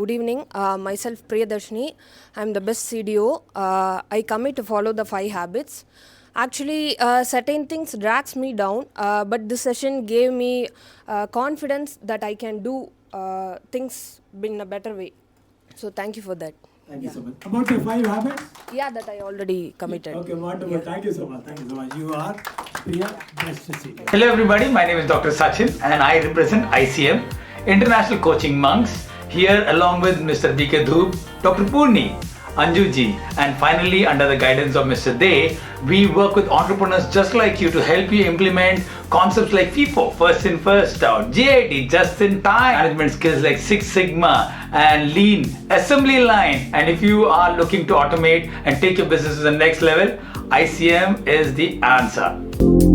Good evening. Myself Priyadarshini. I'm the best C.D.O. I commit to follow the 5 habits. Actually, certain things drags me down, but this session gave me confidence that I can do things in a better way. So thank you for that. Thank you so much. About the 5 habits? Yeah, that I already committed. Okay, wonderful. Yeah. Thank you so much. Thank you so much. You are Priya, best C.D.O. Hello everybody, my name is Dr. Sachin and I represent ICM, International Coaching Monks, here along with Mr. D.K. Dhoop, Dr. Purni, Anju ji, and finally under the guidance of Mr. Dey, we work with entrepreneurs just like you to help you implement concepts like FIFO, first in, first out, JIT, just in time, management skills like Six Sigma and Lean, assembly line. And if you are looking to automate and take your business to the next level, ICM is the answer.